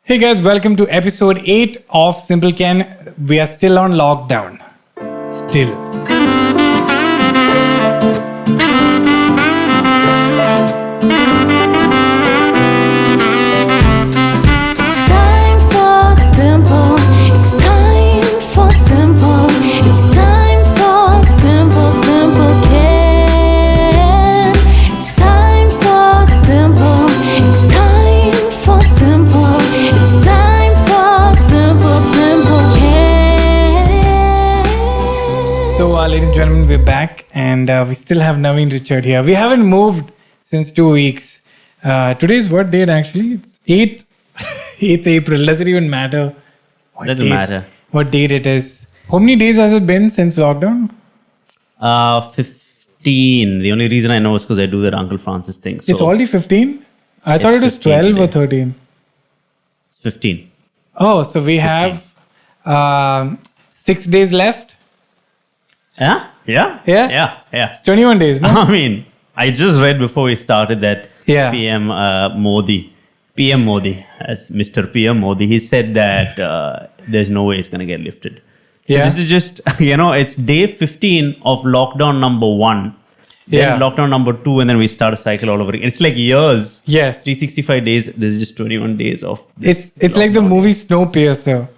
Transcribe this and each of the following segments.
Hey guys, welcome to episode 8 of Simple Ken. We are still on lockdown. Still. It's time for simple. It's time for simple. It's time for simple Ken. It's time for simple. It's time for simple. It's time for simple Ken. So, ladies and gentlemen, we're back and we still have Naveen Richard here. We haven't moved since 2 weeks. Today's what date actually? It's 8th, 8th April. Does it even matter? Doesn't matter. What date it is? How many days has it been since lockdown? 15. The only reason I know is because I do that Uncle Francis thing. So It's already 15? I thought it was 15 12 or today. 13. It's 15. Oh, so we have 6 days left? Yeah? Yeah? Yeah? Yeah. 21 days, no? I mean, I just read before we started that Yeah. PM Modi, as Mr. PM Modi, he said that there's no way it's going to get lifted. So Yeah. this is just, it's day 15 of lockdown number 1. Then Yeah. lockdown number 2, and then we start a cycle all over again. It's like years. Yes. 365 days. This is just 21 days of this It's like the lockdown. movie Snowpiercer,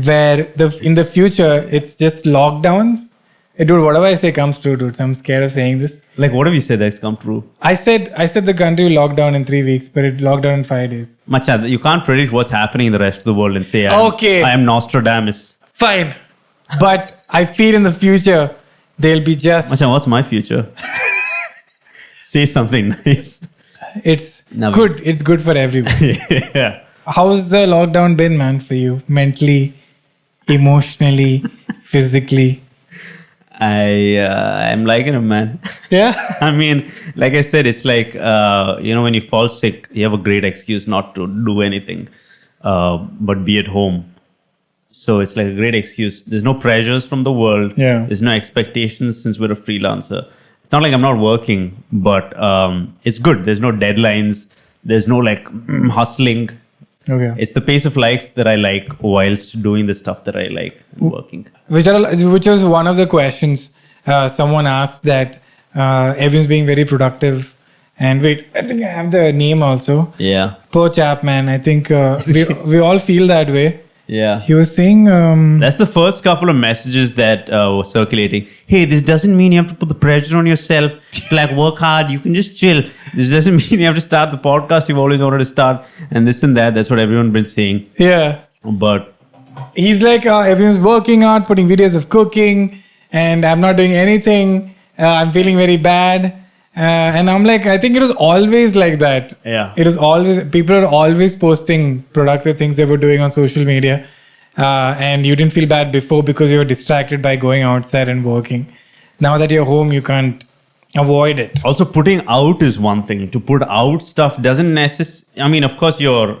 where in the future it's just lockdowns. Dude, whatever I say comes true, dude. I'm scared of saying this. Like, what have you said that's come true? I said the country will lock down in 3 weeks, but it locked down in 5 days. Macha, you can't predict what's happening in the rest of the world and say, Okay. I am Nostradamus. Fine, but I feel in the future they'll be just. Macha, what's my future? Say something nice. It's Naveen. good. It's good for everyone. Yeah. How's the lockdown been, man, for you? Mentally, emotionally, physically. I'm liking it, man. Yeah. I mean, like I said, it's like, when you fall sick, you have a great excuse not to do anything, but be at home. So it's like a great excuse. There's no pressures from the world. Yeah. There's no expectations since we're a freelancer. It's not like I'm not working, but it's good. There's no deadlines. There's no hustling. Okay. It's the pace of life that I like whilst doing the stuff that I like and working. Which was one of the questions someone asked, that everyone's being very productive. And wait, I think I have the name also. Yeah. Poor chap, man. I think we all feel that way. Yeah. He was saying, That's the first couple of messages that were circulating. Hey, this doesn't mean you have to put the pressure on yourself to work hard. You can just chill. This doesn't mean you have to start the podcast you've always wanted to start, and this and that. That's what everyone's been saying. yeah. But He's like, everyone's working out, putting videos of cooking, and I'm not doing anything. I'm feeling very bad. And I'm like, I think it was always like that. Yeah. It was always, people are always posting productive things they were doing on social media. And you didn't feel bad before because you were distracted by going outside and working. Now that you're home, you can't avoid it. also, putting out is one thing. To put out stuff doesn't necessarily... I mean, of course, you're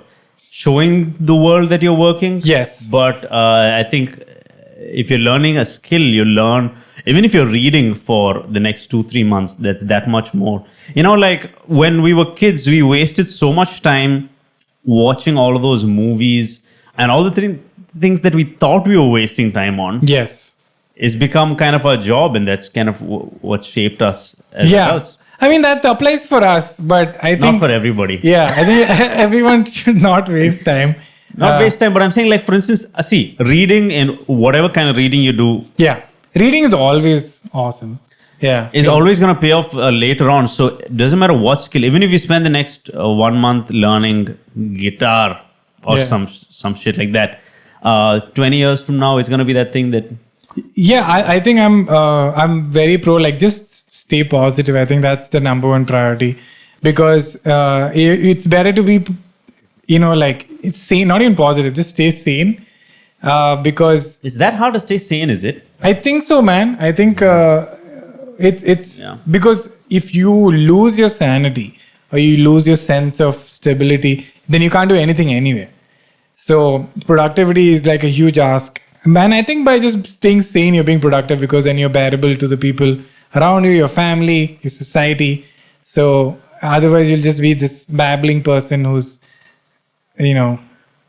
showing the world that you're working. Yes. But I think if you're learning a skill, you learn... Even if you're reading for the next 2-3 months, that's that much more. When we were kids, we wasted so much time watching all of those movies and all the things that we thought we were wasting time on. Yes. It's become kind of our job, and that's kind of what shaped us as Yeah. adults. I mean, that applies for us, but I Not think... for everybody. Yeah, I think everyone should not waste time. Not waste time, but I'm saying, for instance, reading and whatever kind of reading you do Yeah. Reading is always awesome. Yeah. is always going to pay off later on. So it doesn't matter what skill. Even if you spend the next 1 month learning guitar or Yeah. some shit like that, 20 years from now, it's going to be that thing that... Yeah, I think I'm very pro, just stay positive. I think that's the number one priority, because it's better to be, sane, not even positive, just stay sane. Because Is that hard to stay sane, is it? I think so, man. I think it's Yeah. because if you lose your sanity or you lose your sense of stability, then you can't do anything anyway. So productivity is like a huge ask. Man, I think by just staying sane, you're being productive, because then you're bearable to the people around you, your family, your society. So otherwise, you'll just be this babbling person who's,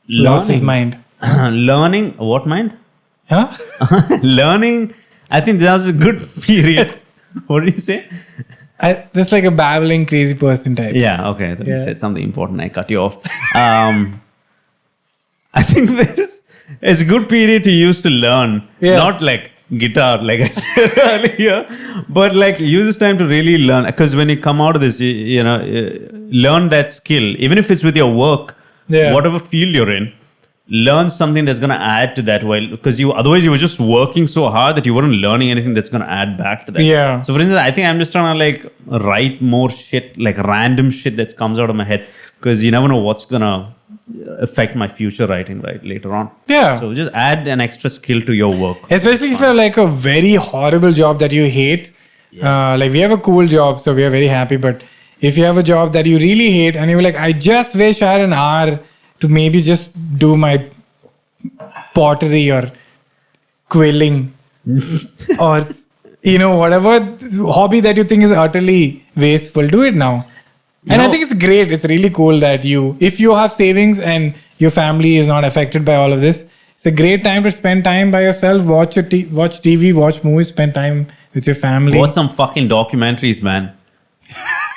lost his mind. Learning, what mind? Huh? Learning, I think that was a good period. What did you say? Just like a babbling crazy person type. Yeah, okay. You Yeah. said something important. I cut you off. I think this is a good period to use to learn. Yeah. Not like guitar, like I said earlier, but like use this time to really learn. Because when you come out of this, learn that skill. Even if it's with your work, Yeah. whatever field you're in, learn something that's going to add to that. Because otherwise you were just working so hard that you weren't learning anything that's going to add back to that. Yeah. So for instance, I think I'm just trying to like write more shit, like random shit that comes out of my head, because you never know what's going to affect my future writing later on. Yeah. So just add an extra skill to your work. Especially if you have like a very horrible job that you hate. Like we have a cool job, so we are very happy. But if you have a job that you really hate and you're like, I just wish I had an hour to maybe just do my pottery or quilling or, whatever hobby that you think is utterly wasteful, do it now. And I think it's great. It's really cool that if you have savings and your family is not affected by all of this, it's a great time to spend time by yourself, watch TV, watch movies, spend time with your family. Watch some fucking documentaries, man.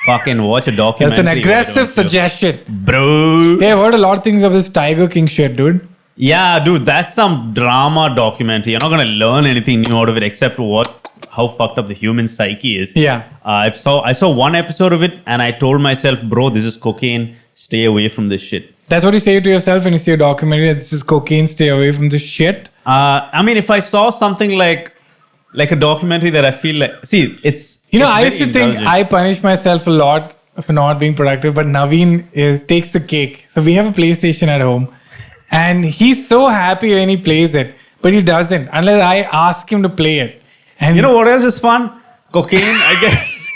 Fucking watch a documentary. That's an aggressive suggestion. Bro. Hey, I heard a lot of things of this Tiger King shit, dude. Yeah, dude, that's some drama documentary. You're not going to learn anything new out of it except how fucked up the human psyche is. Yeah. I saw one episode of it and I told myself, bro, this is cocaine. Stay away from this shit. That's what you say to yourself when you see a documentary. This is cocaine. Stay away from this shit. I mean, if I saw something like a documentary that I feel like, see, it's I used to think I punish myself a lot for not being productive, but Naveen takes the cake. So we have a PlayStation at home, and he's so happy when he plays it, but he doesn't unless I ask him to play it. And you know what else is fun? Cocaine, I guess.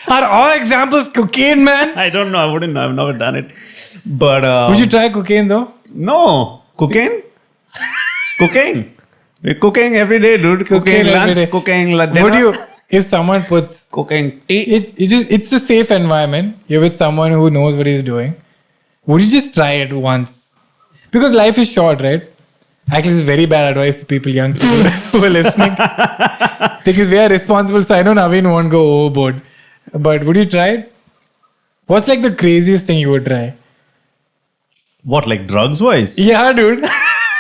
Are all examples cocaine, man? I don't know. I wouldn't know. I've never done it. But Would you try cocaine though? No, cocaine. Cocaine. We're cooking every day, dude. Cocaine every lunch, day. cocaine dinner. Would you, if someone puts Cocaine tea. it's a safe environment. You're with someone who knows what he's doing. Would you just try it once? Because life is short, right? Actually, it's very bad advice to people, young people who are listening. Because we are responsible, so I know Naveen won't go overboard. But would you try it? What's like the craziest thing you would try? What, like drugs wise? Yeah, dude.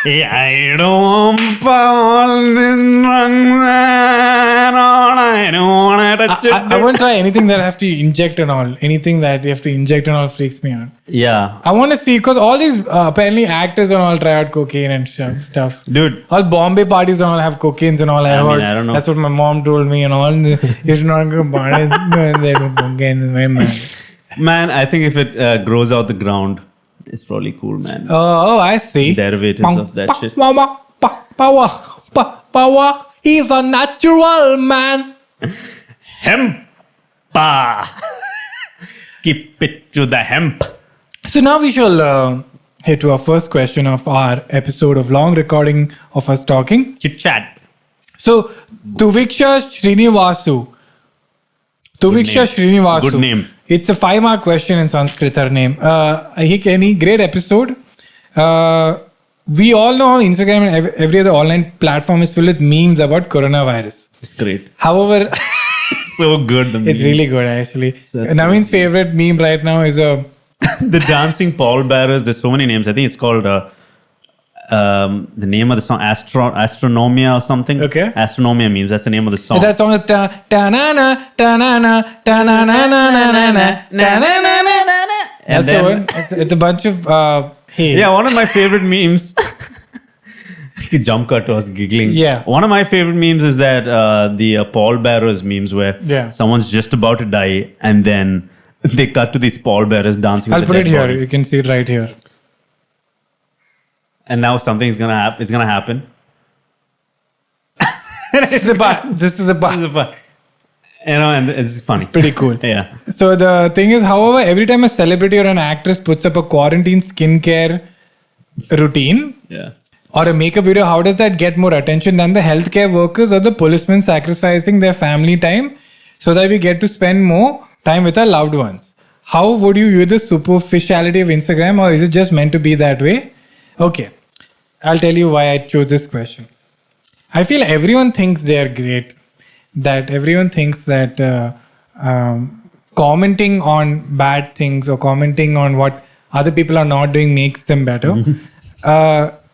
Yeah, I don't all this drugs and all. I don't want to touch it. I won't try anything that I have to inject and all. Anything that you have to inject and all freaks me out. Yeah. I want to see, because all these apparently actors and all try out cocaine and stuff. Dude. All Bombay parties and all have cocaines and all. I heard. I don't know. That's what my mom told me and all. You should not go parties. They do cocaine. Very mad. Man, I think if it grows out the ground, it's probably cool, man. Oh, I see. Derivatives of that shit. Power. He's a natural man. Hempa. Keep it to the hemp. So now we shall head to our first question of our episode of long recording of us talking. Chit chat. So, Tuviksha Srinivasu. Good name. It's a 5-mark question in Sanskrit, her name. Hey Kenny, great episode. We all know how Instagram and every other online platform is filled with memes about coronavirus. It's great. However, It's so good. The it's memes. really good actually. So that's Naveen's favorite meme right now is a... The dancing pallbearers. There's so many names. I think it's called the name of the song Astronomia or something. Okay. Astronomia memes. That's the name of the song. That song is ta-na-na, ta-na-na, ta-na-na-na-na-na, ta-na-na-na-na-na. And That's then- the one. It's a bunch of... hey. Yeah, one of my favorite memes. Jump cut was giggling. Yeah. One of my favorite memes is that the pallbearers memes where Yeah. someone's just about to die and then they cut to these pallbearers dancing. I'll with the put it dead here. body. You can see it right here. And now something's gonna happen. It's gonna happen. This is a bar. This is a bar. And it's funny. It's pretty cool. Yeah. So the thing is, however, every time a celebrity or an actress puts up a quarantine skincare routine Yeah. or a makeup video, how does that get more attention than the healthcare workers or the policemen sacrificing their family time so that we get to spend more time with our loved ones? How would you view the superficiality of Instagram, or is it just meant to be that way? Okay, I'll tell you why I chose this question. I feel everyone thinks they are great. That everyone thinks that commenting on bad things or commenting on what other people are not doing makes them better.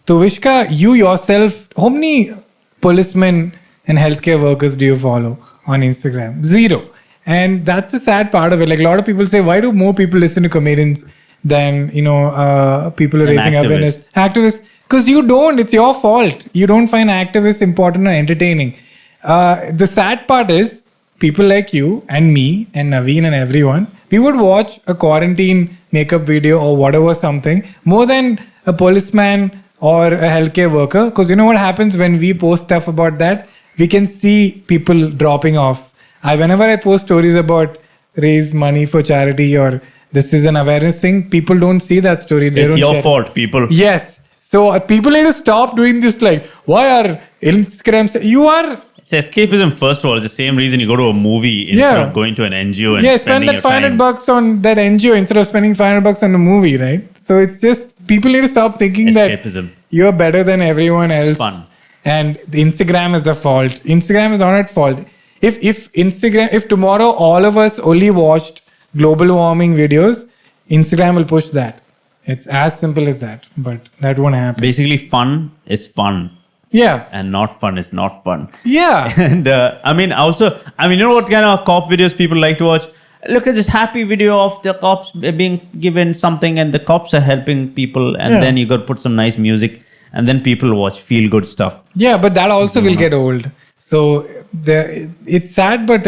Tuvishka, you yourself, how many policemen and healthcare workers do you follow on Instagram? 0. And that's the sad part of it. Like a lot of people say, why do more people listen to comedians than people who are raising awareness? Activists. Because you don't. It's your fault. You don't find activists important or entertaining. The sad part is people like you and me and Naveen and everyone, we would watch a quarantine makeup video or whatever something more than a policeman or a healthcare worker. Because you know what happens when we post stuff about that? We can see people dropping off. Whenever I post stories about raise money for charity or this is an awareness thing, people don't see that story. They It's don't your share fault, people. Yes. So people need to stop doing this. Like, why are Instagram? You are. It's escapism, first of all. It's the same reason you go to a movie instead of going to an NGO and spend spending that your time. $500 on that NGO instead of spending $500 on a movie, right? So it's just people need to stop thinking Escapism. that you're better than everyone else. It's fun. And the Instagram is the fault. Instagram is not at fault. If tomorrow all of us only watched global warming videos, Instagram will push that. It's as simple as that. But that won't happen. Basically, fun is fun. Yeah. And not fun is not fun. Yeah. And you know what kind of cop videos people like to watch? Look at this happy video of the cops being given something and the cops are helping people. And then you got to put some nice music. And then people watch feel good stuff. Yeah, but that also will get old. So it's sad, but...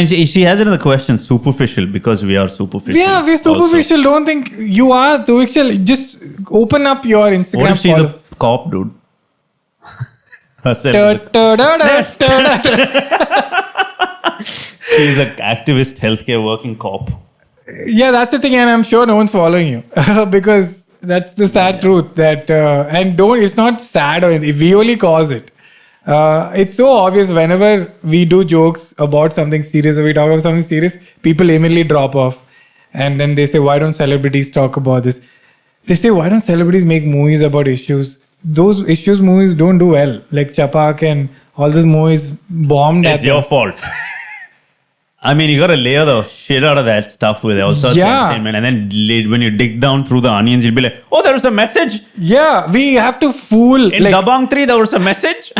she has it in the question, superficial, because we are superficial. Yeah, we're superficial. Also. Don't think you are superficial. Just open up your Instagram. What if she's a cop, dude? Herself. She's an activist, healthcare working cop. Yeah, that's the thing, and I'm sure no one's following you because that's the sad truth. That it's not sad or anything. We only cause it. It's so obvious whenever we do jokes about something serious or we talk about something serious, people immediately drop off, and then they say, "Why don't celebrities talk about this?" They say, "Why don't celebrities make movies about issues?" Those issues movies don't do well. Like Chapak and all those movies bombed. It's your fault. You gotta layer the shit out of that stuff with all sorts of entertainment. And then when you dig down through the onions, you'll be like, oh, there was a message. Yeah, we have to fool. In Dabang 3, there was a message.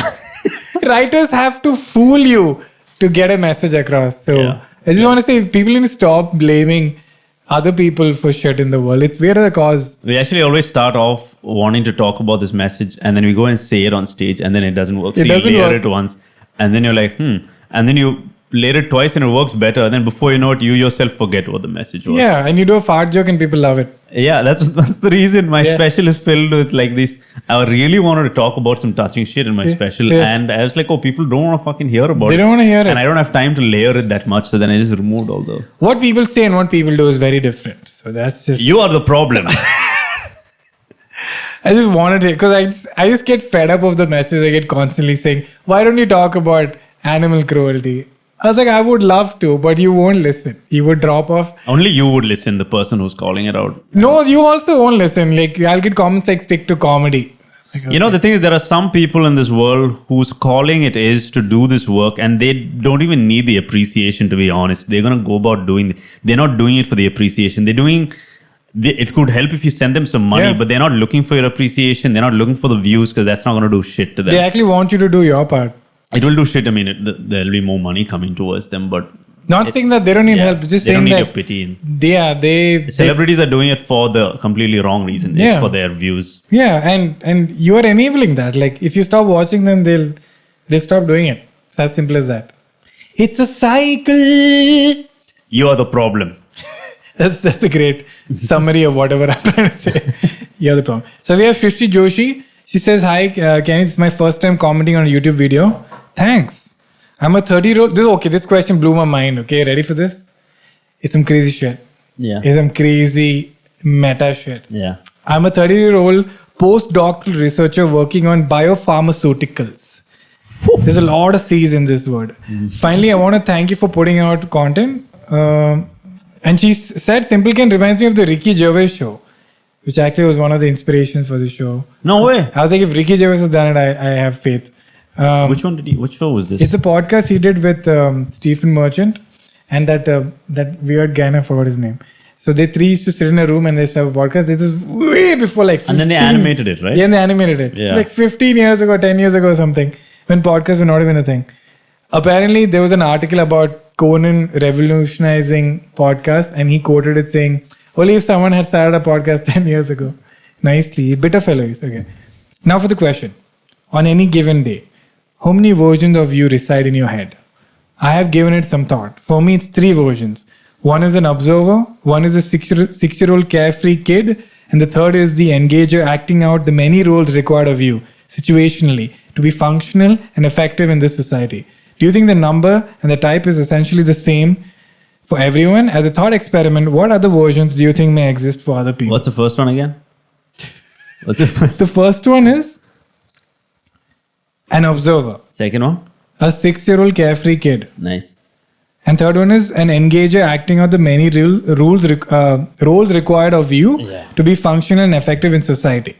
Writers have to fool you to get a message across. So I just want to say, people need to stop blaming other people for shit in the world. We're the cause. We actually always start off wanting to talk about this message, and then we go and say it on stage, and then it doesn't work. So you layer it once, and then you're like, and then you layer it twice, and it works better. And then before you know it, you yourself forget what the message was. Yeah, and you do a fart joke, and people love it. Yeah, that's the reason my special is filled with like this. I really wanted to talk about some touching shit in my special, and I was like, oh, people don't want to fucking hear about it. They don't want to hear it. And I don't have time to layer it that much, so then I just removed all the... What people say and what people do is very different. So that's just... You are the problem. I just wanted to... Because I just get fed up of the message I get constantly saying, why don't you talk about animal cruelty? I was like, I would love to, but you won't listen. You would drop off. Only you would listen, the person who's calling it out. No, you also won't listen. Like, I'll get comments like, stick to comedy. Like, You know, the thing is, there are some people in this world whose calling it is to do this work, and they don't even need the appreciation, to be honest. They're going to go about they're not doing it for the appreciation. It could help if you send them some money, but they're not looking for your appreciation. They're not looking for the views, because that's not going to do shit to them. They actually want you to do your part. It will do shit. There'll be more money coming towards them, but... Not saying that they don't need help, just they saying don't need that... your pity. The celebrities are doing it for the completely wrong reason. It's for their views. Yeah, and you are enabling that. Like, if you stop watching them, they'll stop doing it. It's as simple as that. It's a cycle. You are the problem. That's a great summary of whatever I'm trying to say. You're the problem. So we have Shrishti Joshi. She says, hi, Kenny, it's my first time commenting on a YouTube video. Thanks. I'm a 30-year-old. This question blew my mind. Okay, ready for this? It's some crazy shit. Yeah. It's some crazy meta shit. Yeah. I'm a 30-year-old postdoctoral researcher working on biopharmaceuticals. There's a lot of C's in this word. Finally, I want to thank you for putting out content. And she said, Simpleton reminds me of the Ricky Gervais show. which actually was one of the inspirations for the show. No way. I was like, if Ricky Gervais has done it, I have faith. Which show was this? It's a podcast he did with Stephen Merchant and that weird guy, I forgot his name. So they three used to sit in a room and they used to have a podcast. This is way before like 15. And then they animated it, right? Yeah, and they animated it. Yeah. It's like 15 years ago, 10 years ago or something, when podcasts were not even a thing. Apparently, there was an article about Conan revolutionizing podcasts, and he quoted it saying, only if someone had started a podcast 10 years ago. Nicely. Bitter fellow is. Okay. Now for the question. On any given day, how many versions of you reside in your head? I have given it some thought. For me, it's 3 versions. One is an observer, one is a 6-year-old carefree kid, and the third is the engager acting out the many roles required of you, situationally, to be functional and effective in this society. Do you think the number and the type is essentially the same for everyone? As a thought experiment, what other versions do you think may exist for other people? What's the first one again? What's the first? The first one is an observer, Second one? a 6-year-old carefree kid. Nice. And third one is an engager acting out the many roles required of you to be functional and effective in society.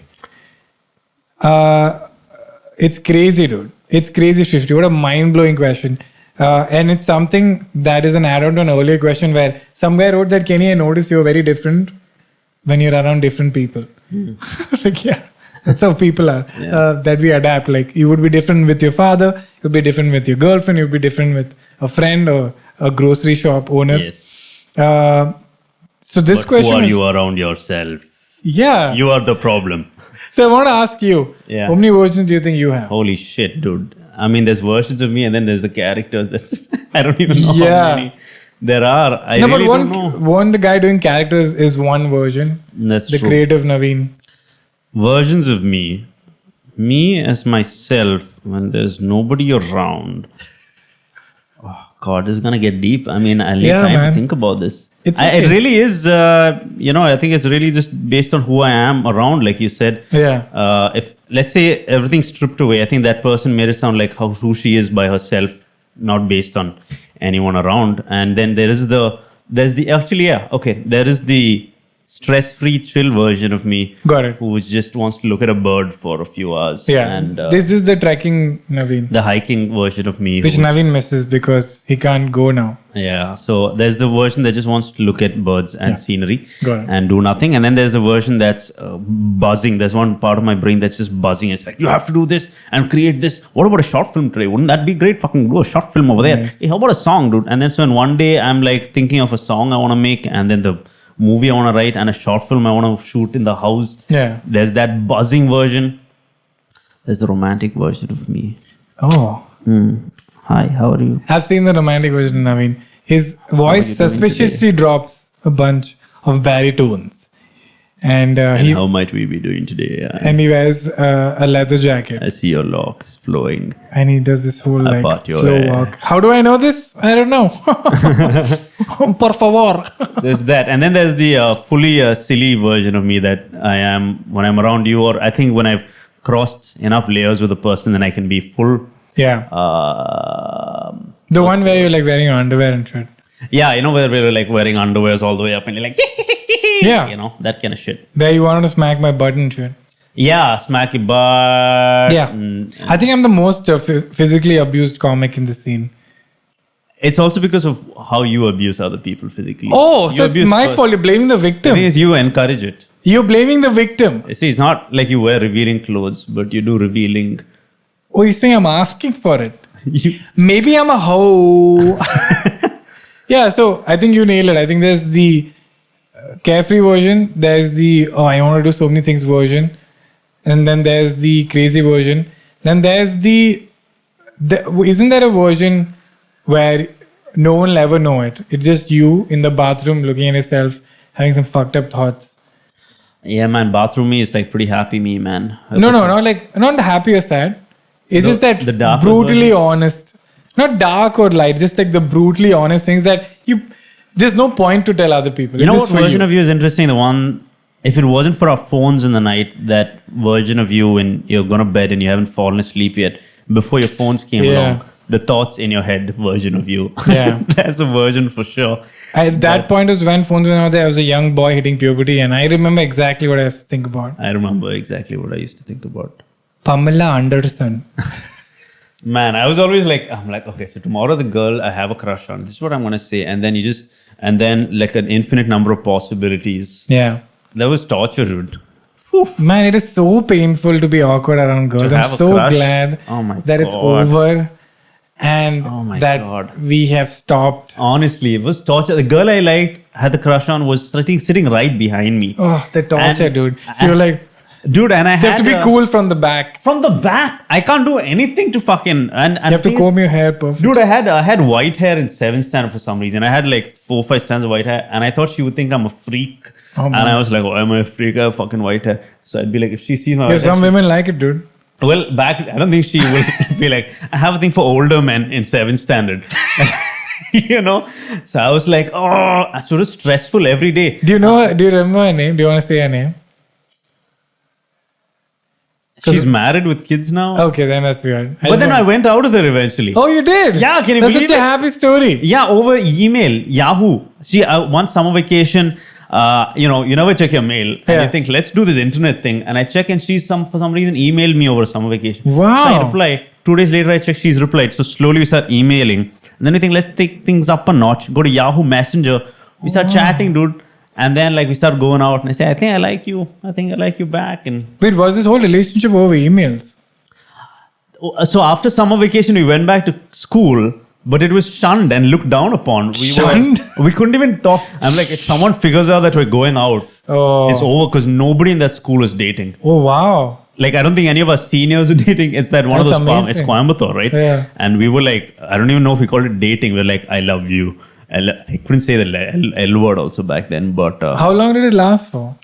It's crazy, dude. It's crazy, Shrishti. What a mind-blowing question. And it's something that is an add-on to an earlier question where somewhere I wrote that, Kenny, I noticed you're very different when you're around different people. It's like, yeah, that's how people are. That we adapt. Like, you would be different with your father, you'd be different with your girlfriend, you'd be different with a friend or a grocery shop owner. Yes. So this But question who are is- you around yourself? Yeah. You are the problem. So I want to ask you, Yeah. how many versions do you think you have? Holy shit, dude. I mean, there's versions of me and then there's the characters. That's I don't even know Yeah. how many there are. I No, really but don't know. one the guy doing characters is one version. That's The true. creative Naveen. Versions of me. Me as myself when there's nobody around. Oh, God, this is going to get deep. I mean, I'll need Yeah, time man. to think about this. It's It okay. really is, I think it's really just based on who I am around, like you said. Yeah. If, let's say, everything's stripped away, I think that person made it sound like who she is by herself, not based on anyone around. And then there is there is the stress-free, chill version of me. Got it. Who just wants to look at a bird for a few hours. Yeah. And This is the trekking Naveen, the hiking version of me. which who- Naveen misses because he can't go now. Yeah, so there's the version that just wants to look at birds and scenery Got it. and do nothing. And then there's the version that's buzzing. There's one part of my brain that's just buzzing. It's like, you have to do this and create this. What about a short film today? Wouldn't that be great? Fucking do a short film over there. Nice. Hey, how about a song, dude? And then so in one day, I'm like thinking of a song I want to make and then the movie I want to write and a short film I want to shoot in the house. Yeah. There's that buzzing version. There's the romantic version of me. Oh. Hi, how are you? I've seen the romantic version of Naveen. His voice you doing suspiciously drops a bunch of baritones. And, And he how might we be doing today? Yeah. and he wears a leather jacket. I see your locks flowing. And he does this whole like Apart your slow hair. walk. How do I know this? I don't know. Por favor. There's that. And then there's the fully silly version of me that I am when I'm around you, or I think when I've crossed enough layers with a person, then I can be full. Yeah. The one where you're like wearing your underwear and shit. Yeah, where we're like wearing underwears all the way up and you're like, Yeah. that kind of shit. Where you wanted to smack my butt and shit. Yeah, smack your butt. Yeah. I think I'm the most physically abused comic in the scene. It's also because of how you abuse other people physically. Oh, You so it's abuse my first. fault. You're blaming the The victim. thing is, you encourage it. You're blaming the victim. See, it's not like you wear revealing clothes, but you do revealing. Oh, you're saying I'm asking for it. You, Maybe I'm a hoe. Yeah, so I think you nailed it. I think there's the carefree version. There's the, I want to do so many things version. And then there's the crazy version. Then there's isn't there a version where no one will ever know it? It's just you in the bathroom looking at yourself, having some fucked up thoughts. yeah, man, bathroom me is like pretty happy me, man. No, not happy or sad. It's just that the darker brutally version? honest. Not dark or light, just like the brutally honest things that there's no point to tell other people. You know It's what just for version of you is interesting? The one, if it wasn't for our phones in the night, that version of you when you're going to bed and you haven't fallen asleep yet, before your phones came Yeah. along, the thoughts in your head version of you. Yeah. That's a version for sure. At that point was when phones were not there. I was a young boy hitting puberty, and I remember exactly what I used to think about. I remember exactly what I used to think about. Pamela Anderson. Man, I was always like, I'm like, okay, so tomorrow the girl I have a crush on, this is what I'm going to say. And then like an infinite number of possibilities. Yeah. That was torture, dude. Man, it is so painful to be awkward around girls. To I'm have a so crush. glad Oh my that it's God. over and Oh my that God. we have stopped. Honestly, it was torture. The girl I liked, had the crush on, was sitting right behind me. Oh, the torture, And- dude. So you're like, Dude, and I you had have to be cool from the back. From the back. I can't do anything to fucking... And You have to thing is- comb your hair perfect. Dude, I had white hair in 7th standard for some reason. I had like 4-5 strands of white hair, and I thought she would think I'm a freak. Oh, and man. I was like, "Oh, am I a freak? I have fucking white hair." So I'd be like, if she sees my Yeah, white hair, some women like it, dude. well, back I don't think she will be like, I have a thing for older men in 7th standard. You know? So I was like, oh, so it was stressful every day. Do you remember her name? Do you want to say her name? She's married with kids now. Okay, then that's weird. But then I went out with her eventually. Oh, you did? Yeah, can you That's believe such a it? happy story. Yeah, over email, Yahoo. See, one summer vacation, you never check your mail. And Yeah. you think, let's do this internet thing. And I check and for some reason, emailed me over summer vacation. Wow. So I reply. 2 days later, I check she's replied. So slowly we start emailing. And then we think, let's take things up a notch. Go to Yahoo Messenger. We start chatting, dude. And then we start going out. And I say, I think I like you. I think I like you back. And Wait, was this whole relationship over emails? so after summer vacation, we went back to school. But it was shunned and looked down upon. Shunned? We couldn't even talk. I'm like, if someone figures out that we're going out, Oh. it's over because nobody in that school was dating. Oh, wow. Like, I don't think any of our seniors were dating. It's that one of That's those it's amazing. Coimbatore, right? Yeah. And we were like, I don't even know if we called it dating. We're like, I love you. I couldn't say the L word also back then, but How long did it last for?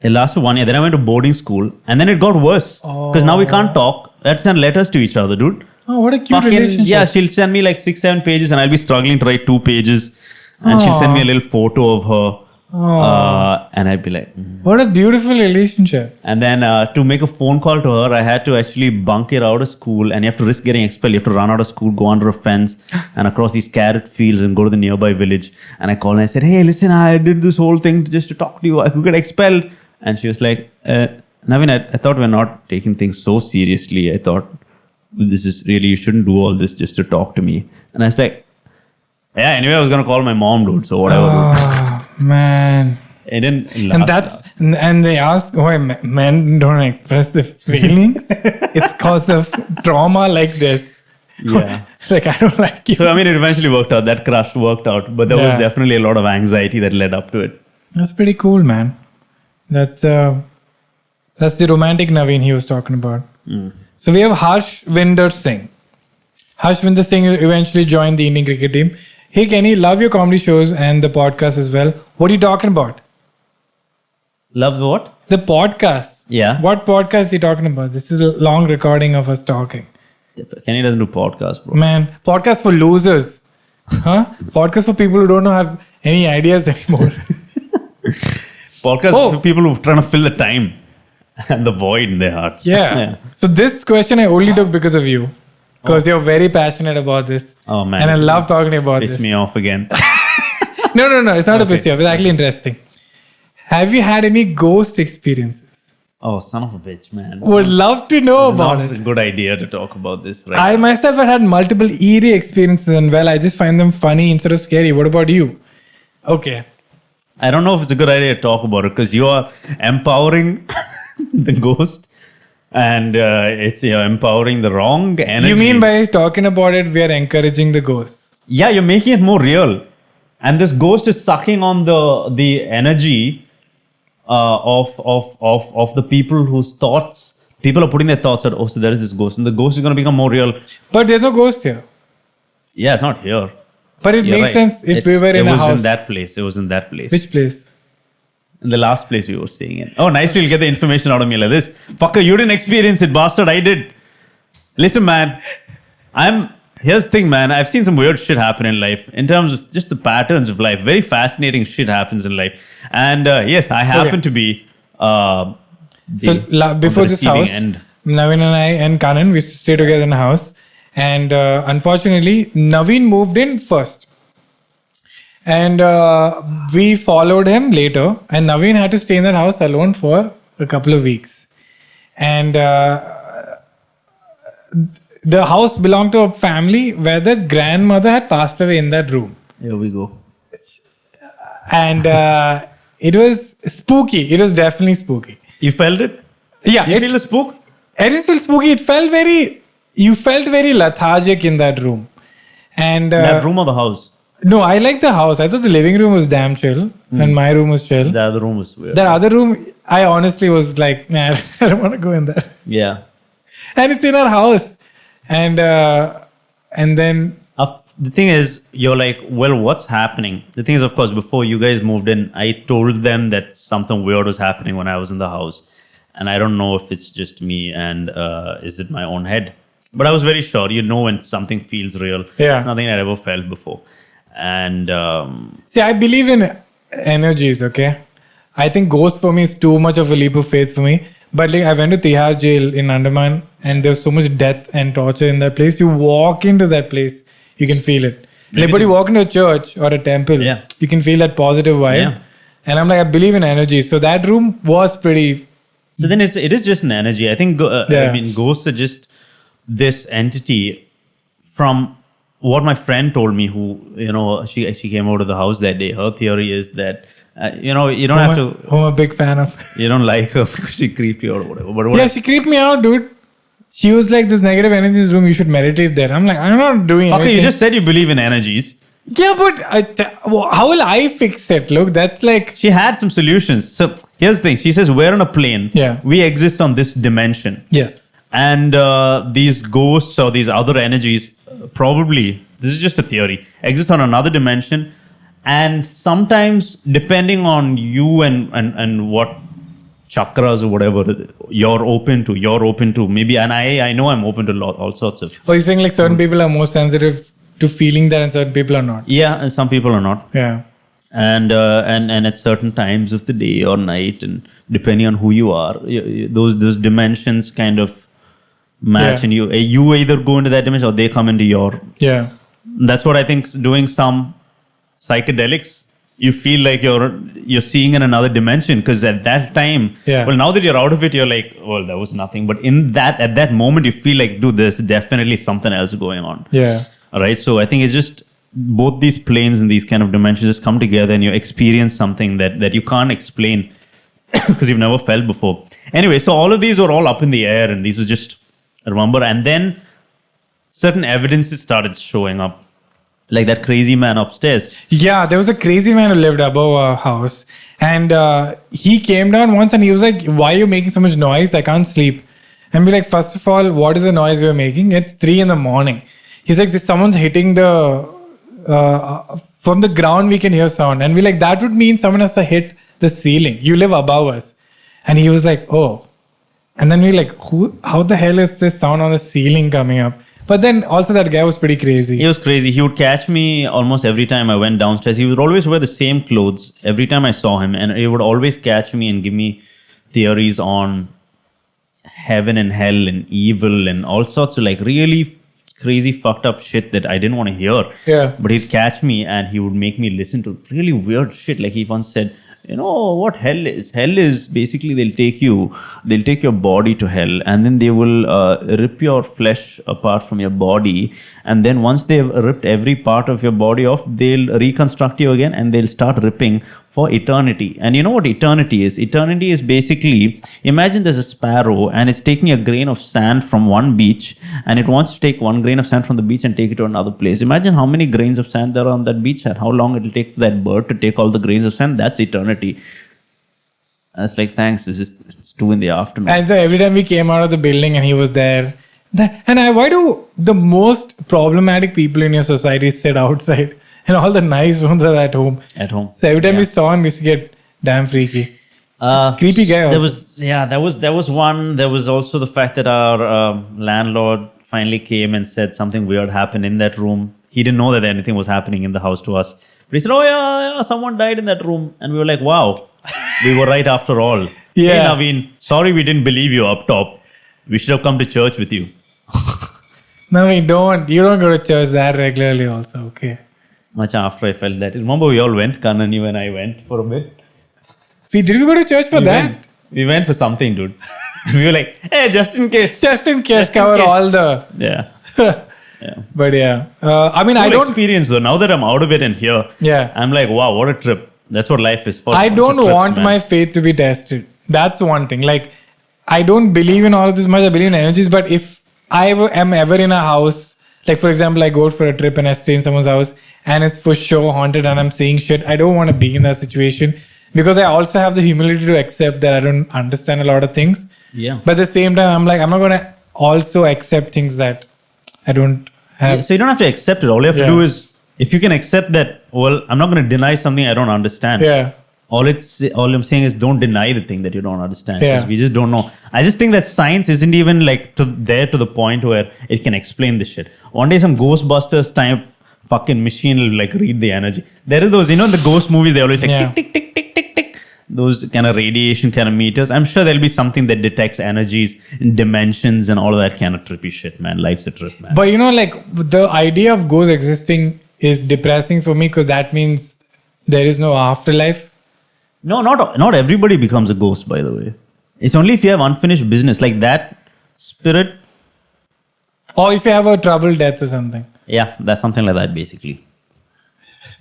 it lasted 1 year. Then I went to boarding school, and then it got worse because now we can't talk. Let's send letters to each other, dude. Oh, what a cute relationship. Yeah, she'll send me like 6-7 pages, and I'll be struggling to write 2 pages, and she'll send me a little photo of her, and I'd be like, What a beautiful relationship. And then to make a phone call to her, I had to actually bunk it out of school, and you have to risk getting expelled. You have to run out of school, go under a fence, and across these carrot fields, and go to the nearby village. And I called and I said, "Hey, listen, I did this whole thing just to talk to you. I could get expelled." And she was like, "Naveen, I thought we're not taking things so seriously. I thought this is really, you shouldn't do all this just to talk to me." And I was like, "Yeah, anyway, I was gonna call my mom, dude. So whatever." Dude. Oh, man. It didn't last. And that's and they ask why men don't express their feelings. It's cause of trauma like this. Yeah. Like, I don't like you. So I mean, it eventually worked out. That crush worked out, but there was Yeah. definitely a lot of anxiety that led up to it. That's pretty cool, man. That's the romantic Naveen he was talking about. So we have Harshvinder Singh. Harshvinder Singh eventually joined the Indian cricket team. Hey Kenny, love your comedy shows and the podcast as well. What are you talking about? Love what? The podcast. Yeah. What podcast are you talking about? This is a long recording of us talking. Kenny doesn't do podcasts, bro. Man, podcast for losers. Huh? Podcast for people who don't have any ideas anymore. Podcasts for people who are trying to fill the time and the void in their hearts. Yeah. So this question I only took because of you. Because you're very passionate about this. Oh man. And I this love talking about piss this. me off again. No. It's not a piss you off. It's actually interesting. Have you had any ghost experiences? Oh, son of a bitch, man. Would love to know It's about not it. a good idea to talk about this right I now. myself have had multiple eerie experiences and I just find them funny instead of scary. What about you? Okay. I don't know if it's a good idea to talk about it because you are empowering the ghost and you're empowering the wrong energy. You mean by talking about it, we are encouraging the ghosts? Yeah, you're making it more real. And this ghost is sucking on the energy of the people whose thoughts, people are putting their thoughts that, oh, so there is this ghost. And the ghost is going to become more real. But there's no ghost here. Yeah, it's not here. But it You're makes right. sense if we were in a It was house. in that place. It was in that place. Which place? In the last place we were staying in. Oh, nice. You'll get the information out of me like this. Fucker, you didn't experience it, bastard. I did. Listen, man. Here's the thing, man. I've seen some weird shit happen in life in terms of just the patterns of life. Very fascinating shit happens in life. And yes, I happen to be So on the before this receiving house, end. Naveen and I and Kanan, we used to stay together in a house. And unfortunately, Naveen moved in first. And we followed him later. And Naveen had to stay in that house alone for a couple of weeks. And the house belonged to a family where the grandmother had passed away in that room. Here we go. And it was spooky. It was definitely spooky. You felt it? Yeah. You feel the spook? I didn't feel spooky. You felt very lethargic in that room. And That room or the house? no, I liked the house. I thought the living room was damn chill. And my room was chill. The other room was weird. That other room, I honestly was like, man, I don't want to go in there. Yeah. And it's in our house. And then The thing is, you're like, well, what's happening? The thing is, of course, before you guys moved in, I told them that something weird was happening when I was in the house. And I don't know if it's just me and is it my own head. But I was very sure, when something feels real. Yeah. It's nothing I'd ever felt before. And see, I believe in energies, okay? I think ghosts for me is too much of a leap of faith for me. But like, I went to Tihar jail in Andaman and there's so much death and torture in that place. You walk into that place, you can feel it. Like, but you walk into a church or a temple, Yeah. you can feel that positive vibe. Yeah. And I'm like, I believe in energy. So that room was pretty... so then it is just an energy. I think, Yeah. ghosts are just this entity from what my friend told me who, she came over to the house that day. Her theory is that, you don't have to... Who I'm a big fan of. You don't like her because she creeped you or whatever. But Yeah, she creeped me out, dude. She was like, this negative energy in this room, you should meditate there. I'm like, I'm not doing anything. okay, you just said you believe in energies. Yeah, but how will I fix it? Look, that's like... She had some solutions. So here's the thing. She says, we're on a plane. Yeah. We exist on this dimension. Yes. And these ghosts or these other energies probably, this is just a theory, exist on another dimension. And sometimes, depending on you and what chakras or whatever you're open to, maybe, and I know I'm open to all sorts of. Or you're saying like certain people are more sensitive to feeling that and certain people are not. Yeah, and some people are not. Yeah. And at certain times of the day or night, and depending on who you are, those dimensions kind of match, Yeah. and you either go into that dimension or they come into your. Yeah. That's what I think. Doing some psychedelics, you feel like you're seeing in another dimension, because at that time, Yeah. well, now that you're out of it, you're like, well, that was nothing. But at that moment, you feel like, dude, there's definitely something else going on. Yeah. All right. So I think it's just both these planes and these kind of dimensions just come together and you experience something that you can't explain because you've never felt before. Anyway, so all of these were all up in the air, and these were just, I remember. And then certain evidences started showing up, like that crazy man upstairs. Yeah, there was a crazy man who lived above our house. And he came down once and he was like, why are you making so much noise? I can't sleep. And we're like, first of all, what is the noise you're making? It's 3 a.m. He's like, someone's hitting from the ground we can hear sound. And we're like, that would mean someone has to hit the ceiling. You live above us. And he was like, oh. And then we're like, how the hell is this sound on the ceiling coming up? But then also that guy was pretty crazy. He was crazy. He would catch me almost every time I went downstairs. He would always wear the same clothes every time I saw him. And he would always catch me and give me theories on heaven and hell and evil and all sorts of like really crazy fucked up shit that I didn't want to hear. Yeah. But he'd catch me and he would make me listen to really weird shit. Like he once said, you know what hell is? Hell is basically they'll take your body to hell, and then they will rip your flesh apart from your body, and then once they've ripped every part of your body off, they'll reconstruct you again and they'll start ripping for eternity. And you know what eternity is? Eternity is basically, imagine there's a sparrow and it's taking a grain of sand from one beach and it wants to take one grain of sand from the beach and take it to another place. Imagine how many grains of sand there are on that beach and how long it'll take for that bird to take all the grains of sand. That's eternity. And it's like, thanks, it's 2 p.m. And so every time we came out of the building and he was there. Why do the most problematic people in your society sit outside? And all the nice ones are at home. At home. So every time we saw him, we used to get damn freaky. Creepy guy also. There was one. There was also the fact that our landlord finally came and said something weird happened in that room. He didn't know that anything was happening in the house to us. But he said, oh yeah, someone died in that room. And we were like, wow, we were right after all. Yeah. Hey Naveen, sorry we didn't believe you up top. We should have come to church with you. No, we don't. You don't go to church that regularly also, okay. Much after I felt that. Remember we all went, Kanan, you and I went for a bit. Did we go to church for that? We went for something, dude. We were like, hey, just in case. Just in case, Just in cover case. all the... Yeah. Yeah. But yeah. I mean, I Cool don't... experience though. Now that I'm out of it and here, Yeah. I'm like, wow, what a trip. That's what life is for. I Bunch of don't trips, want man. my faith to be tested. That's one thing. Like, I don't believe in all of this much. I believe in energies. But if I am ever in a house, like for example, I go out for a trip and I stay in someone's house and it's for sure haunted and I'm seeing shit, I don't want to be in that situation because I also have the humility to accept that I don't understand a lot of things. Yeah. But at the same time, I'm like, I'm not going to also accept things that I don't have. So you don't have to accept it. All you have to Yeah. do is, if you can accept that, well, I'm not going to deny something I don't understand. Yeah. All I'm saying is don't deny the thing that you don't understand. Yeah. Because we just don't know. I just think that science isn't even like there to the point where it can explain this shit. One day some Ghostbusters type fucking machine will like read the energy. There are those, in the ghost movies, they always like Yeah. tick, tick, tick, tick, tick, tick. Those kind of radiation kind of meters. I'm sure there'll be something that detects energies, dimensions and all of that kind of trippy shit, man. Life's a trip, man. But like the idea of ghosts existing is depressing for me because that means there is no afterlife. No, not everybody becomes a ghost, by the way. It's only if you have unfinished business. Like that spirit, Or if you have a troubled death or something. yeah, that's something like that, basically.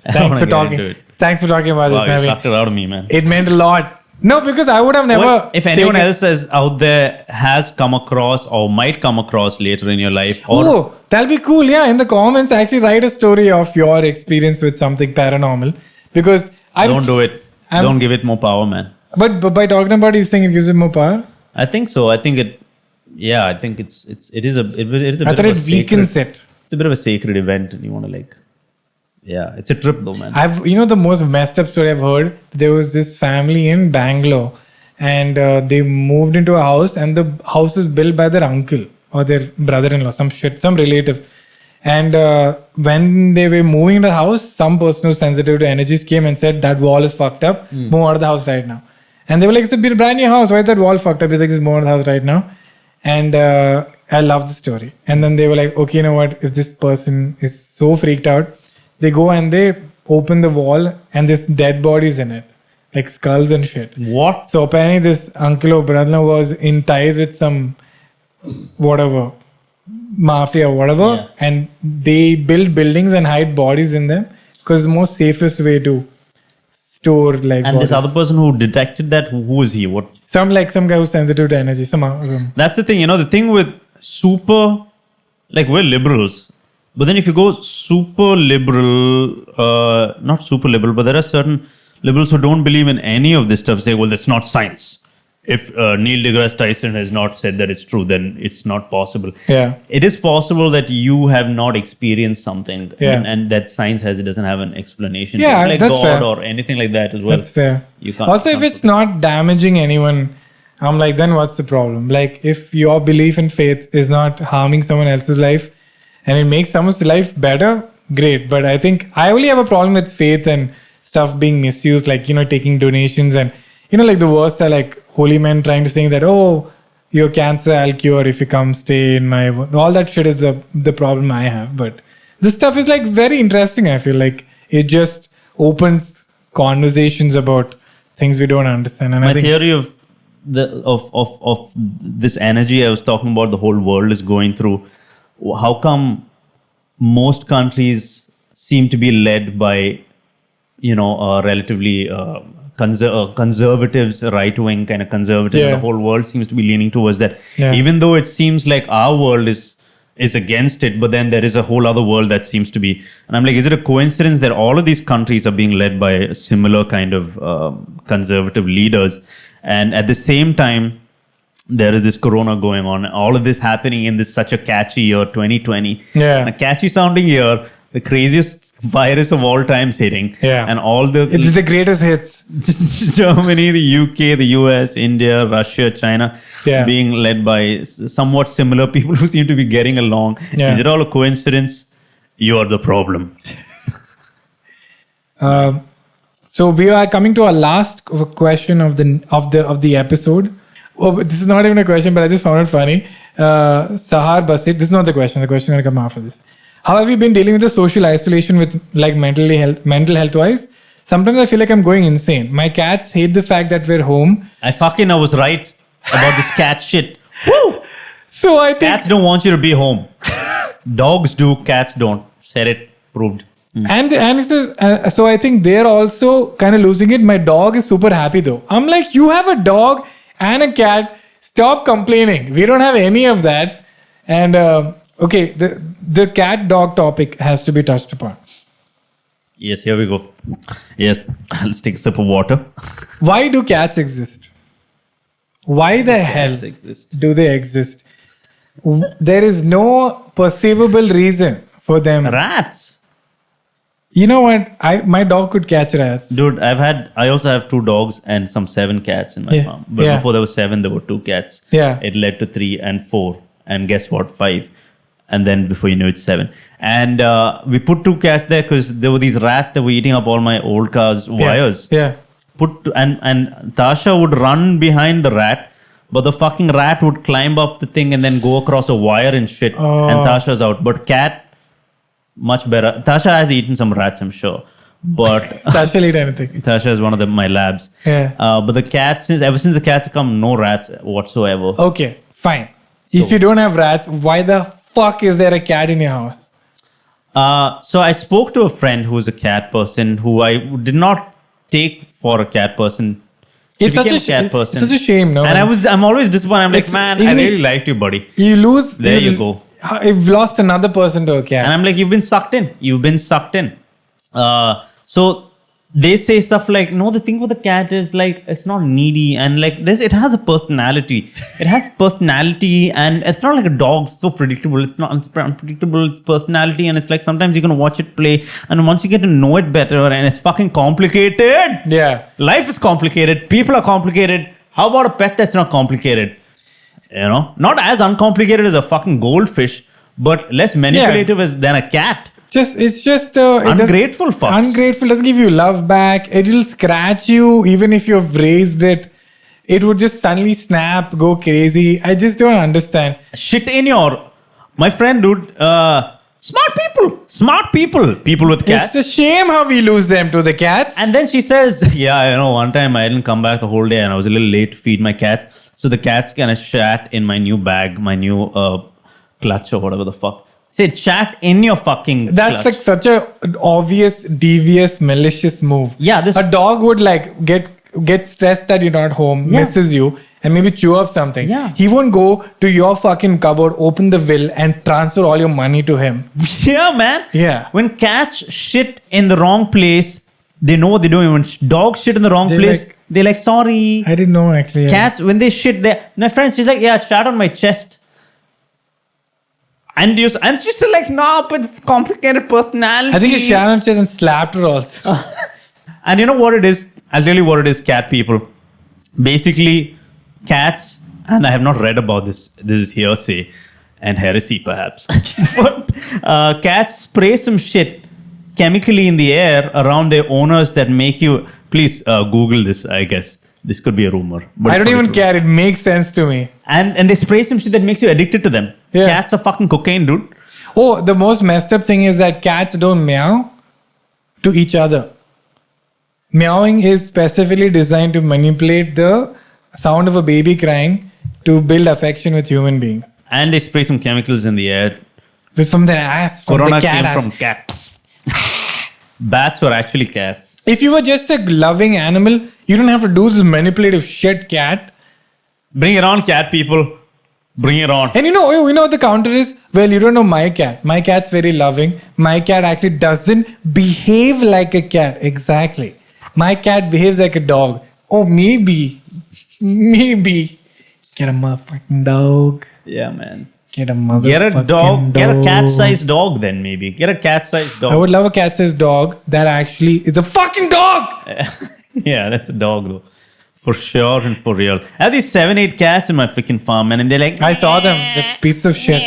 I don't Thanks wanna for get talking. into it. Thanks for talking about Wow, this, you Naveen. sucked it out of me, man. It meant a lot. No, because I would have never. What if anyone taken- else is out there has come across or might come across later in your life, or Oh, that'll be cool. Yeah, in the comments, actually write a story of your experience with something paranormal. Because I don't do it. Don't give it more power, man. But by talking about it, you think it gives it more power? I think so. I think it. Yeah, I think it is a I bit thought of a it weakens sacred, it. It's a bit of a sacred event, and you want to like. Yeah, it's a trip though, man. The most messed up story I've heard. There was this family in Bangalore, and they moved into a house, and the house was built by their uncle or their brother-in-law, some relative. And when they were moving into the house, some person who's sensitive to energies came and said that wall is fucked up. Move out of the house right now. And they were like, it's a brand new house. Why is that wall fucked up? He's like, just move out of the house right now. And I love the story. And then they were like, okay, you know what? If this person is so freaked out, they go and they open the wall and there's dead bodies in it, like skulls and shit. What? So apparently this uncle or brother was in ties with some whatever mafia or whatever, Yeah. and they build buildings and hide bodies in them because it's the most safest way to store like And bodies. this other person who detected that, who was he? What? some guy who's sensitive to energy. That's the thing, the thing with we're liberals. But then if you go super liberal, not super liberal, but there are certain liberals who don't believe in any of this stuff, say, well, that's not science. If Neil deGrasse Tyson has not said that it's true, then it's not possible. Yeah. It is possible that you have not experienced something Yeah. and that science doesn't have an explanation. Yeah, like that's God fair. or anything like that as well. That's fair. You can't, Also, if it's not damaging anyone, I'm like, then what's the problem? Like, if your belief in faith is not harming someone else's life and it makes someone's life better, great. But I think I only have a problem with faith and stuff being misused, like, taking donations and, like the worst are like holy men trying to say that, oh, your cancer I'll cure if you come stay in my... All that shit is the problem I have. But this stuff is like very interesting, I feel like. It just opens conversations about things we don't understand. And My I think theory of this energy I was talking about, the whole world is going through. How come most countries seem to be led by, relatively conservatives, right wing kind of conservative? Yeah. The whole world seems to be leaning towards that. Yeah. Even though it seems like our world is against it, but then there is a whole other world that seems to be. And I'm like, is it a coincidence that all of these countries are being led by similar kind of conservative leaders? And at the same time, there is this corona going on. All of this happening in this such a catchy year, 2020. Yeah. And a catchy sounding year, the craziest virus of all times hitting. Yeah. And all the it's the greatest hits. Germany, the UK, the US, India, Russia, China, Yeah. being led by somewhat similar people who seem to be getting along. Yeah. Is it all a coincidence? You are the problem. So we are coming to our last question of the episode. Oh, but this is not even a question, but I just found it funny. Sahar Basit, this is not the question. The question will come after this. How have you been dealing with the social isolation with like mental health wise? Sometimes I feel like I'm going insane. My cats hate the fact that we're home. I was right about this cat shit. Woo! So I think Cats don't want you to be home. Dogs do, cats don't. Said it, proved. and it's just, so I think they're also kind of losing it. My dog is super happy though. I'm like, you have a dog and a cat. Stop complaining. We don't have any of that. And okay, the cat dog topic has to be touched upon. Yes, here we go. Yes, let's take a sip of water. Why do cats exist? Why the hell Cats exist. do they exist? There is no perceivable reason for them. Rats. You know what? My dog could catch rats. Dude, I also have 2 dogs and some 7 cats in my farm. But before there were 7, there were 2 cats. Yeah. It led to 3 and 4. And guess what? 5. And then before you know it's 7. And we put 2 cats there because there were these rats that were eating up all my old car's wires. Yeah. And Tasha would run behind the rat, but the fucking rat would climb up the thing and then go across a wire and shit. Oh. And Tasha's out. But cat, much better. Tasha has eaten some rats, I'm sure. But Tasha will eat anything. Tasha is one of my labs. Yeah. But the cats, ever since the cats have come, no rats whatsoever. Okay, fine. If you don't have rats, why the fuck is there a cat in your house? So I spoke to a friend who is a cat person who I did not take for a cat person. It's such a cat person. It's such a shame, no? And I'm always disappointed. I'm like, It's- man, I isn't really it- liked you, buddy. You lose. There you go. You've lost another person to a cat. And I'm like, you've been sucked in. You've been sucked in. So they say stuff like, no, the thing with the cat is like, it's not needy. And like this, it has a personality. It has personality and it's not like a dog, so predictable. It's not unpredictable. It's personality. And it's like, sometimes you can watch it play. And once you get to know it better and it's fucking complicated. Yeah. Life is complicated. People are complicated. How about a pet that's not complicated? You know, not as uncomplicated as a fucking goldfish, but less manipulative than a cat. It's just Ungrateful fucks. Ungrateful doesn't give you love back. It'll scratch you even if you've raised it. It would just suddenly snap, go crazy. I just don't understand. Shit in your... My friend, dude, smart people with cats. It's a shame how we lose them to the cats. And then she says, yeah, you know, one time I didn't come back the whole day and I was a little late to feed my cats. So the cats kind of shat in my new bag, my new clutch or whatever the fuck. Said shat in your fucking That's clutch. like such a obvious, devious, malicious move. Yeah, this... A dog would like get stressed that you're not home, Yeah. misses you, and maybe chew up something. Yeah. He won't go to your fucking cupboard, open the will, and transfer all your money to him. Yeah, man. Yeah. When cats shit in the wrong place, they know what they're doing. When dogs shit in the wrong They're place, like- they're like, sorry. I didn't know actually. Yeah. Cats, when they shit, my friend, she's like, yeah, it shat on my chest. And she said like, no, but it's complicated personality. I think he shat on chest and slapped her also. And you know what it is? I'll tell you what it is, cat people. Basically, cats, and I have not read about this. This is hearsay and heresy perhaps. But cats spray some shit chemically in the air around their owners that make you... Please Google this, I guess. This could be a rumor. But I it's don't probably even true. care. It makes sense to me. And they spray some shit that makes you addicted to them. Yeah. Cats are fucking cocaine, dude. Oh, the most messed up thing is that cats don't meow to each other. Meowing is specifically designed to manipulate the sound of a baby crying to build affection with human beings. And they spray some chemicals in the air. It's from the ass, from Corona the cat came ass. from cats. Bats were actually cats. If you were just a loving animal, you don't have to do this manipulative shit, cat. Bring it on, cat people. Bring it on. And you know what the counter is? Well, you don't know my cat. My cat's very loving. My cat actually doesn't behave like a cat. Exactly. My cat behaves like a dog. Oh, maybe. Get a motherfucking dog. Yeah, man. Get a motherfucking Get a dog. Get a dog. cat-sized dog then, maybe. Get a cat-sized dog. I would love a cat-sized dog that actually is a fucking dog. Yeah, that's a dog though. For sure and for real. I have these 7-8 cats in my freaking farm, man, and they're like... I saw them. They're pieces of shit.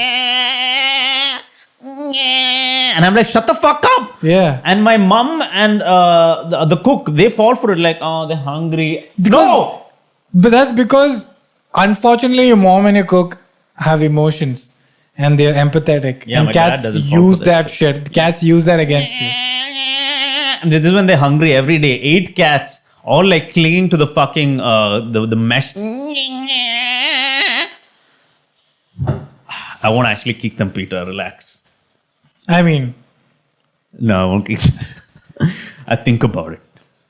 And I'm like, shut the fuck up. Yeah. And my mom and the cook, they fall for it like, oh, they're hungry. No! But that's because unfortunately, your mom and your cook have emotions and they're empathetic. Yeah, and my dad cats doesn't fall use for that that shit. Cats use that against you. This is when they're hungry every day. 8 cats, all like clinging to the fucking the mesh. I won't actually kick them, Peter. Relax. I mean, No, I won't kick them. I think about it.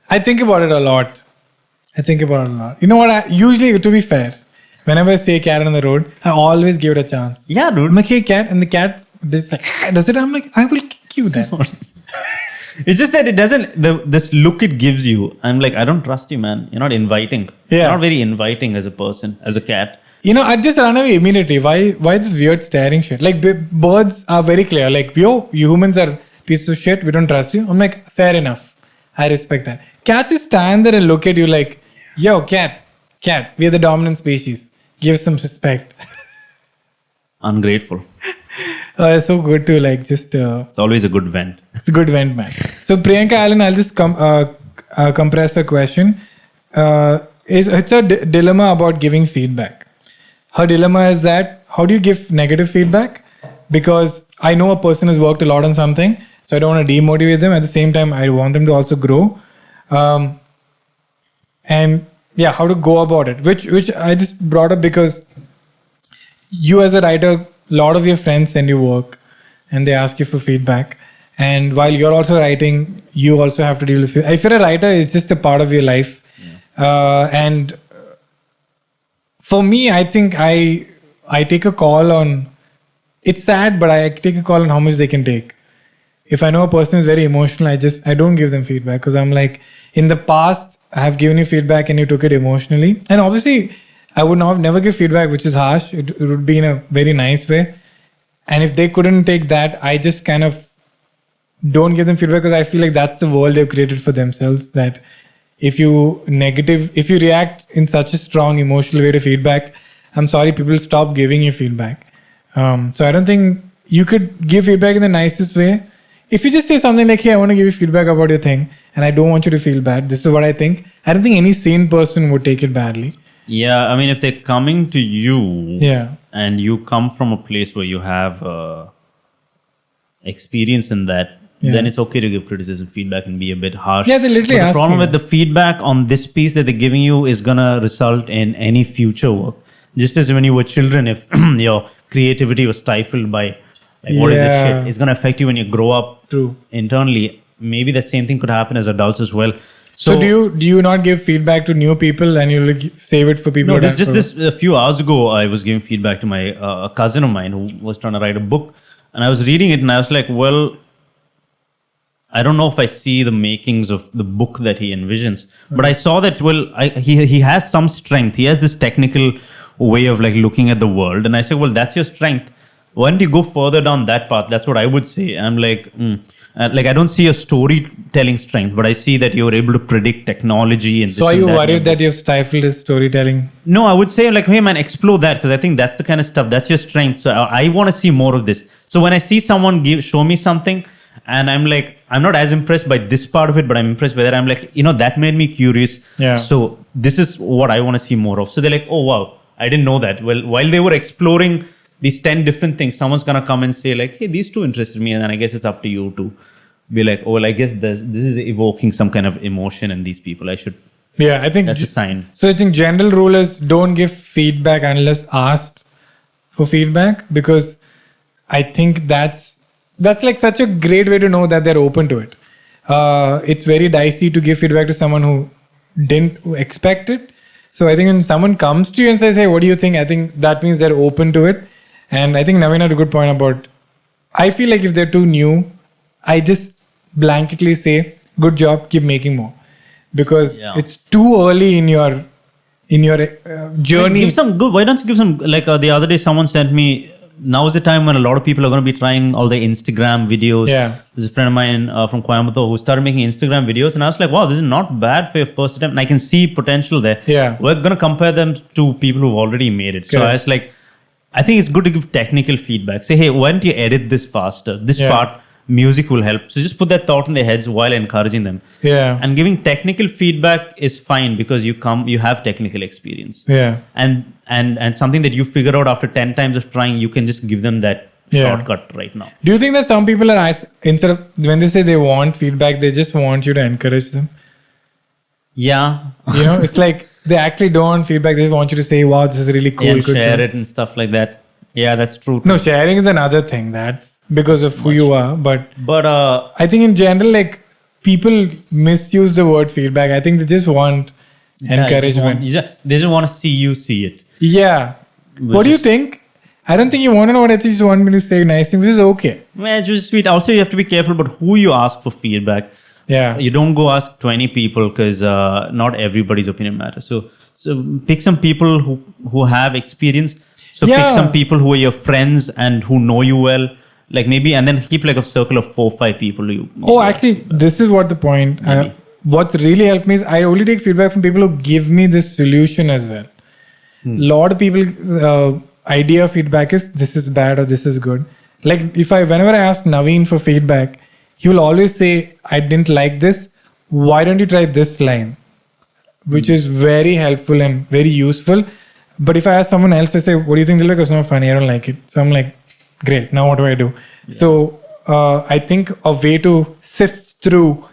I think about it a lot. You know what? Usually, to be fair, whenever I see a cat on the road, I always give it a chance. Yeah, dude. I'm like, hey, cat. And the cat is like, does it? I'm like, I will kick you then. It's just that it doesn't. This look it gives you. I'm like, I don't trust you, man. You're not inviting. Yeah. You're not very inviting as a person, as a cat. You know, I just run away immediately. Why this weird staring shit? Like, birds are very clear. Like, yo, you humans are pieces of shit. We don't trust you. I'm like, fair enough. I respect that. Cats just stand there and look at you like, yo, cat, we are the dominant species. Give some respect. Ungrateful. It's so good to like just... It's always a good vent. It's a good vent, man. So Priyanka Allen, I'll just compress a question. It's a dilemma about giving feedback. Her dilemma is that how do you give negative feedback? Because I know a person has worked a lot on something, so I don't want to demotivate them. At the same time, I want them to also grow. And yeah, how to go about it, which I just brought up because you as a writer, a lot of your friends send you work and they ask you for feedback. And while you're also writing, you also have to deal with it. If you're a writer, it's just a part of your life. And for me, I think I take a call on, it's sad, but I take a call on how much they can take. If I know a person is very emotional, I don't give them feedback because I'm like, in the past, I have given you feedback and you took it emotionally. And obviously, I would never give feedback which is harsh. It would be in a very nice way. And if they couldn't take that, I just kind of don't give them feedback because I feel like that's the world they've created for themselves. That if you react in such a strong emotional way to feedback, I'm sorry, people stop giving you feedback. So I don't think you could give feedback in the nicest way. If you just say something like, hey, I want to give you feedback about your thing and I don't want you to feel bad, this is what I think. I don't think any sane person would take it badly. Yeah, I mean, if they're coming to you and you come from a place where you have experience in that, then it's okay to give criticism, feedback and be a bit harsh. Yeah, they literally but the ask problem you. with the feedback on this piece that they're giving you is going to result in any future work. Just as when you were children, if your creativity was stifled by like, what is this shit? It's going to affect you when you grow up internally. Maybe the same thing could happen as adults as well. So do you not give feedback to new people and you like save it for people? No, this a few hours ago, I was giving feedback to my a cousin of mine who was trying to write a book, and I was reading it and I was like, well, I don't know if I see the makings of the book that he envisions, but I saw that he has some strength. He has this technical way of like looking at the world, and I said, well, that's your strength. Why don't you go further down that path? That's what I would say. I'm like, I don't see a storytelling strength, but I see that you're able to predict technology. And so are you worried that you've stifled his storytelling? No, I would say like, hey man, explore that because I think that's the kind of stuff, that's your strength. So I want to see more of this. So when I see someone show me something and I'm like, I'm not as impressed by this part of it, but I'm impressed by that. I'm like, that made me curious. Yeah. So this is what I want to see more of. So they're like, oh wow, I didn't know that. Well, while they were exploring these 10 different things, someone's going to come and say like, hey, these two interested me. And then I guess it's up to you to be like, oh, well, I guess this is evoking some kind of emotion in these people. I think that's a sign. So I think general rule is don't give feedback unless asked for feedback, because I think that's like such a great way to know that they're open to it. It's very dicey to give feedback to someone who didn't expect it. So I think when someone comes to you and says, hey, what do you think? I think that means they're open to it. And I think Naveen had a good point about, I feel like if they're too new, I just blanketly say, good job, keep making more. Because it's too early in your journey. Why don't you give some, like the other day someone sent me, now is the time when a lot of people are going to be trying all the Instagram videos. Yeah. There's a friend of mine from Coimbatore who started making Instagram videos, and I was like, wow, this is not bad for your first attempt. And I can see potential there. Yeah. We're going to compare them to people who've already made it. So I was like, I think it's good to give technical feedback. Say, hey, why don't you edit this faster? This part, music will help. So just put that thought in their heads while encouraging them. Yeah. And giving technical feedback is fine because you have technical experience. Yeah. And something that you figure out after 10 times of trying, you can just give them that shortcut right now. Do you think that some people are instead of when they say they want feedback, they just want you to encourage them? Yeah. You know, it's like they actually don't want feedback. They just want you to say, wow, this is really cool. And good share job. it and stuff like that. Yeah, that's true. No, sharing is another thing. That's because of who you are. But I think in general, like people misuse the word feedback. I think they just want encouragement. They just want to see you see it. Yeah. What do you think? I don't think you want to know what I think. You just want me to say nice things, which is okay. Yeah, it's just sweet. Also, you have to be careful about who you ask for feedback. Yeah. You don't go ask 20 people because not everybody's opinion matters. So pick some people who have experience. So pick some people who are your friends and who know you well. Like maybe, and then keep like a circle of 4-5 people. Actually, this is what the point. What's really helped me is I only take feedback from people who give me the solution as well. A lot of people idea of feedback is this is bad or this is good. Like whenever I ask Naveen for feedback, he will always say, I didn't like this. Why don't you try this line? Which is very helpful and very useful. But if I ask someone else, they say, what do you think? They're like, it's not funny. I don't like it. So I'm like, great. Now what do I do? Yeah. So I think a way to sift through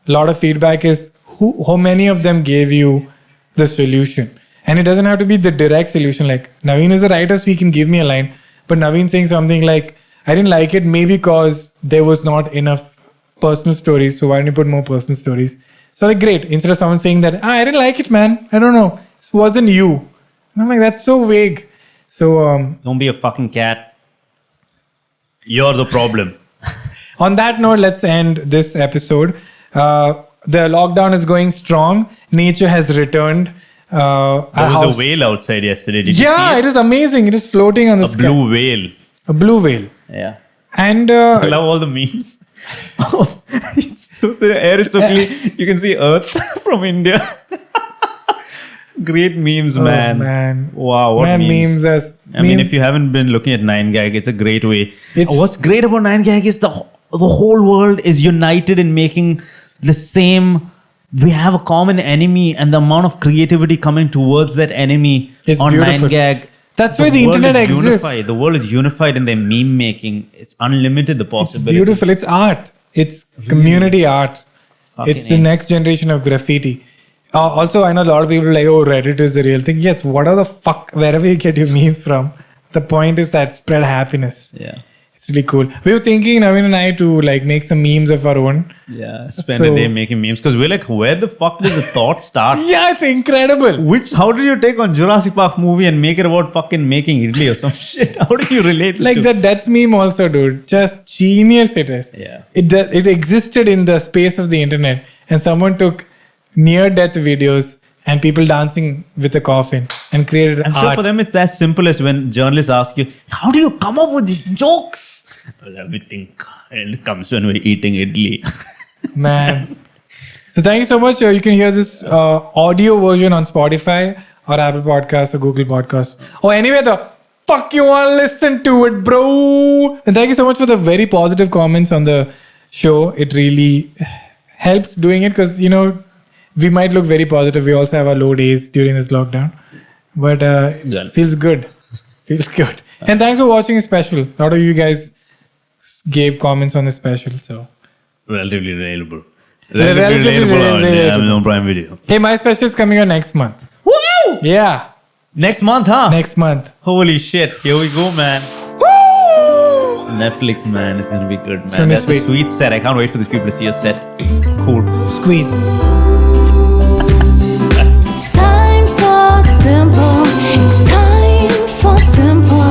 a lot of feedback is how many of them gave you the solution. And it doesn't have to be the direct solution. Like Naveen is a writer, so he can give me a line. But Naveen saying something like, I didn't like it maybe because there was not enough personal stories. So why don't you put more personal stories? So like, great. Instead of someone saying that, I didn't like it, man. I don't know. It wasn't you. And I'm like, that's so vague. So don't be a fucking cat. You're the problem. On that note, let's end this episode. The lockdown is going strong. Nature has returned. There was a whale outside yesterday. Did you see it? It is amazing. It is floating on the sky. A blue whale. A blue whale. Yeah. And I love all the memes. The air is so clean. You can see Earth from India. Great memes, man. Wow, what memes. I mean, if you haven't been looking at 9gag, it's a great way. What's great about 9gag is the whole world is united in making the same. We have a common enemy, and the amount of creativity coming towards that enemy on beautiful. 9gag. That's why the internet exists. Unified. The world is unified in their meme making. It's unlimited, the possibilities. It's beautiful. It's art. It's community art. It's the next generation of graffiti. Also, I know a lot of people are like, oh, Reddit is the real thing. Yes, what are the fuck, wherever you get your memes from. The point is that spread happiness. Yeah. It's really cool. We were thinking, Naveen and I, to like make some memes of our own. Yeah, spend a day making memes. Because we're like, where the fuck did the thought start? Yeah, it's incredible. How did you take on Jurassic Park movie and make it about fucking making idli or some shit? How did you relate like to? The death meme also, dude. Just genius it is. Yeah. It existed in the space of the internet. And someone took near-death videos and people dancing with a coffin and created I'm art. sure for them it's as simple as when journalists ask you, how do you come up with these jokes? Well, everything comes when we're eating idli. Man. So thank you so much. You can hear this audio version on Spotify or Apple Podcasts or Google Podcasts or anywhere the fuck you want to listen to it, bro. And thank you so much for the very positive comments on the show. It really helps doing it because, we might look very positive. We also have our low days during this lockdown. But feels good. Feels good. And thanks for watching a special. A lot of you guys gave comments on the special. So relatively relatable. Relatively relatable on Prime Video. Hey, my special is coming out next month. Woo! Yeah. Next month, huh? Next month. Holy shit. Here we go, man. Woo! Netflix, man. It's going to be good, man. That's a sweet set. I can't wait for these people to see your set. Cool. Squeeze. It's time for simple. It's time for simple.